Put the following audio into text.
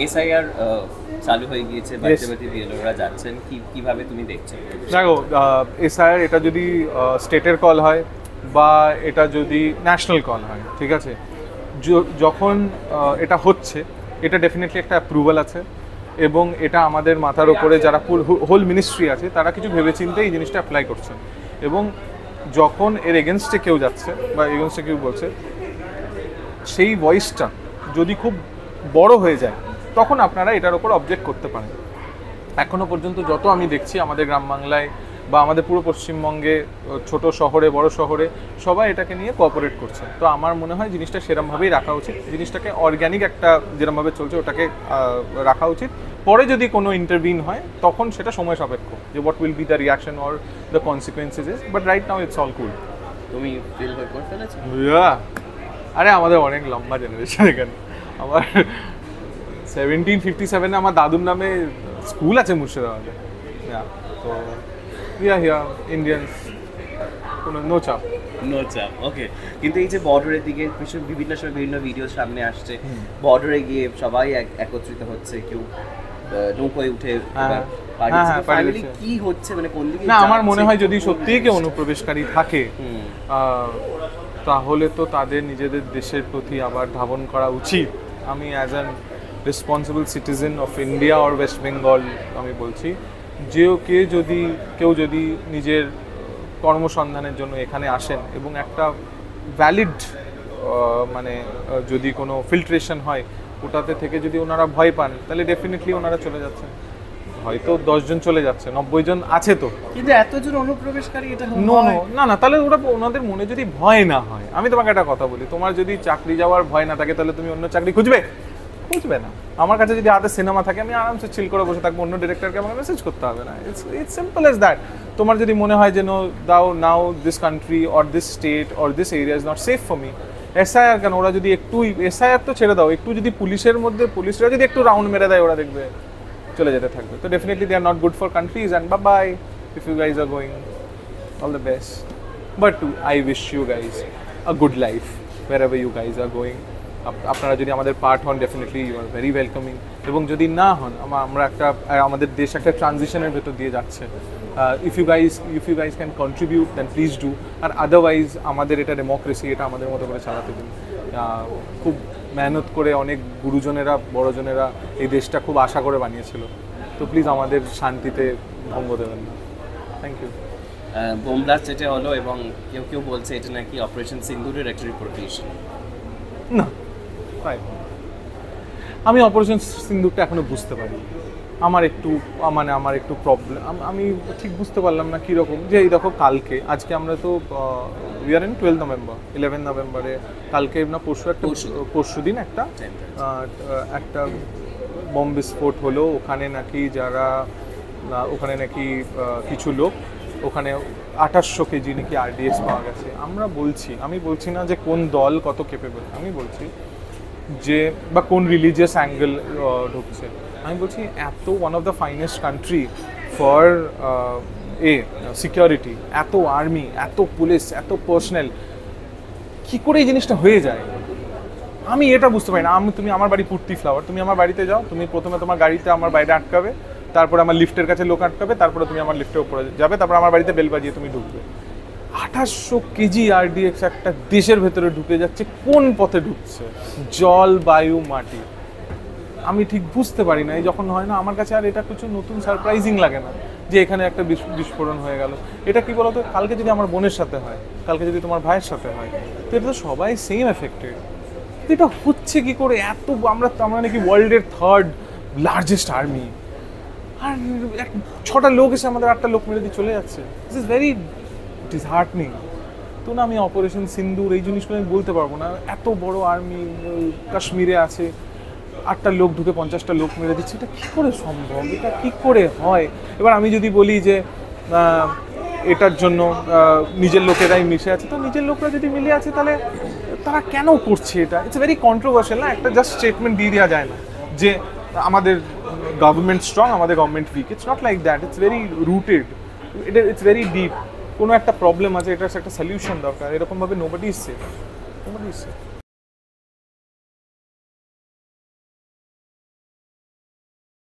SIR চালু হয়ে গিয়েছে, বাচ্চাবাচ্চা বিএলওরা যাচ্ছেন, কিভাবে তুমি দেখছো? দেখো, এসআইআর এটা যদি স্টেটের কল হয় বা এটা যদি ন্যাশনাল কল হয়, ঠিক আছে, যখন এটা হচ্ছে, এটা ডেফিনেটলি একটা অ্যাপ্রুভাল আছে এবং এটা আমাদের মাথার ওপরে যারা হোল মিনিস্ট্রি আছে তারা কিছু ভেবেচিন্তে এই জিনিসটা অ্যাপ্লাই করছে। এবং যখন এর এগেনস্টে কেউ যাচ্ছে বা এগেনস্টে কেউ বলছে, সেই ভয়েসটা যদি খুব বড় হয়ে যায় তখন আপনারা এটার ওপর অবজেক্ট করতে পারেন। এখনও পর্যন্ত যত আমি দেখছি আমাদের গ্রাম বাংলায় বা আমাদের পুরো পশ্চিমবঙ্গে ছোট শহরে বড় শহরে সবাই এটাকে নিয়ে কোঅপারেট করছে। তো আমার মনে হয় জিনিসটা সেরমভাবেই রাখা উচিত, জিনিসটাকে অর্গ্যানিক একটা যেরমভাবে চলছে ওটাকে রাখা উচিত। পরে যদি কোনো ইন্টারভিন হয় তখন সেটা সময় সাপেক্ষ, যে what will be the reaction or the consequences is, but right now it's all cool. তুমি ফিল করে ফেলেছো? আরে আমাদের অনেক লম্বা জেনারেশন এখানে। আমার 1757 আমার দাদুর নামে স্কুল আছে মুর্শিদাবাদে। তো ইন্ডিয়ানস, কোনো নো চাপ। ওকে। কিন্তু এই যে বর্ডারের দিকে বিভিন্ন সময় বিভিন্ন ভিডিও সামনে আসছে, বর্ডারে গিয়ে সবাই একত্রিত হচ্ছে, কেউ নৌকোয় উঠে কি হচ্ছে, মানে কোন দিকে? না, আমার মনে হয় যদি সত্যিই কেউ অনুপ্রবেশকারী থাকে তাহলে তো তাদের নিজেদের দেশের প্রতি আবার ধাবন করা উচিত। আমি as an responsible citizen of India or West Bengal আমি বলছি, যে কেউ যদি নিজের কর্মসন্ধানের জন্য এখানে আসেন এবং একটা ভ্যালিড মানে যদি কোনো ফিল্ট্রেশন হয় ওটাতে থেকে যদি ওনারা ভয় পান তাহলে ডেফিনেটলি ওনারা চলে যাচ্ছেন। হয়তো 10 জন চলে যাচ্ছে, 90 জন আছে তো, কিন্তু এতজন অনুপ্রবেশকারী এটা না তাহলে ওনাদের মনে যদি ভয় না হয়, আমি তোমাকে একটা কথা বলি, তোমার যদি চাকরি যাওয়ার ভয় না থাকে তাহলে তুমি অন্য চাকরি খুঁজবে না। আমার কাছে যদি হাতে সিনেমা থাকে আমি আরামসে চিল করে বসে থাকবো, অন্য ডিরেক্টরকে আমাকে মেসেজ করতে হবে না। It's simple as that. তোমার যদি মনে হয় যে now this country or this state or this area is not safe for me, SIR কেন? ওরা যদি একটু এসআইআর তো ছেড়ে দাও, একটু যদি পুলিশরা যদি একটু রাউন্ড মেরে দেয় ওরা দেখবে চলে যেতে থাকবে। তো definitely they are not good for countries and bye if you guys are going, all the best, but I wish you guys a good life wherever you guys are going. আপনারা যদি আমাদের পার্ট হন definitely you are very welcoming, এবং যদি না হন আমরা আমাদের দেশ একটা ট্রানজিশনের ভেতর দিয়ে যাচ্ছে। If you guys can contribute then please do, আর আদারওয়াইজ আমাদের এটা ডেমোক্রেসি, এটা আমাদের মতো করে চালাতে দিন। খুব মেহনত করে অনেক গুরুজনেরা বড়জনেরা এই দেশটা খুব আশা করে বানিয়েছিল, তো প্লিজ আমাদের শান্তিতে ভঙ্গ দেবেন না। Thank you. বোম ব্লাস্ট যেটা হলো, এবং কেউ বলছে এটা নাকি অপারেশন সিন্দুরের একটা রিপ্রোটেশন। না, আমি অপারেশন সিন্দুরটা এখনো বুঝতে পারি। আমার একটু প্রবলেম, আমি ঠিক বুঝতে পারলাম না কীরকম, যে এই দেখো কালকে, আজকে আমরা তো উই আর ইন 12 নভেম্বর, 11 নভেম্বরে, কালকে না পরশু দিন একটা বম বিস্ফোট হলো ওখানে নাকি, ওখানে নাকি কিছু লোক, ওখানে 2800 কেজি নাকি আরডিএক্স পাওয়া গেছে। আমি বলছি না যে কোন দল কত কেপেবল, আমি বলছি যে বা কোন রিলিজিয়াস অ্যাঙ্গেল ঢুকছে, আমি বলছি এত one of the finest country for security, এত আর্মি, এত পুলিশ, এত পার্সোনাল, কী করে এই জিনিসটা হয়ে যায় আমি এটা বুঝতে পারি না। তুমি আমার বাড়ি পূর্তি ফ্লাওয়ার, তুমি আমার বাড়িতে যাও, তুমি প্রথমে তোমার গাড়িতে আমার বাইরে আটকাবে, তারপরে আমার লিফটের কাছে লোক আটকাবে, তারপরে তুমি আমার লিফটের উপরে যাবে, তারপরে আমার বাড়িতে বেল বাজিয়ে তুমি ঢুকবে। 2800 কেজি আরডিএক্স একটা দেশের ভেতরে ঢুকে যাচ্ছে, কোন পথে ঢুকছে? জল, বায়ু, মাটি, আমি ঠিক বুঝতে পারি না। এই যখন হয় না আমার কাছে আর এটা কিছু নতুন সারপ্রাইজিং লাগে না যে এখানে একটা বিস্ফোরণ হয়ে গেল। এটা কি বলতো, কালকে যদি আমার বোনের সাথে হয়, কালকে যদি তোমার ভাইয়ের সাথে হয়, তো এটা তো সবাই সেম এফেক্টেড। এটা হচ্ছে কি করে? আমরা নাকি ওয়ার্ল্ডের 3rd লার্জেস্ট আর্মি, আর 6টা লোক এসে আমাদের 8টা লোক মেরে দিয়ে চলে যাচ্ছে। This is very disheartening. তো না, আমি অপারেশন সিন্দুর এই জিনিসগুলো আমি বলতে পারবো না। এত বড় আর্মি কাশ্মীরে আছে, 8টা লোক ঢুকে 50টা লোক মেরে দিচ্ছে, এটা কী করে সম্ভব? এটা কী করে হয়? এবার আমি যদি বলি যে এটার জন্য নিজের লোকেরাই মিশে আছে, তো নিজের লোকরা যদি মিলে আছে তাহলে তারা কেন করছে এটা? ইটস ভেরি কন্ট্রোভার্সিয়াল না? একটা জাস্ট স্টেটমেন্ট দিয়ে দেওয়া যায় না যে আমাদের গভর্নমেন্ট স্ট্রং, আমাদের government weak. It's not like that, it's very rooted, it's very deep. কোনো একটা প্রবলেম আছে, এটার একটা সলিউশন দরকার, এরকমভাবে নোবডি ইজ সেফ।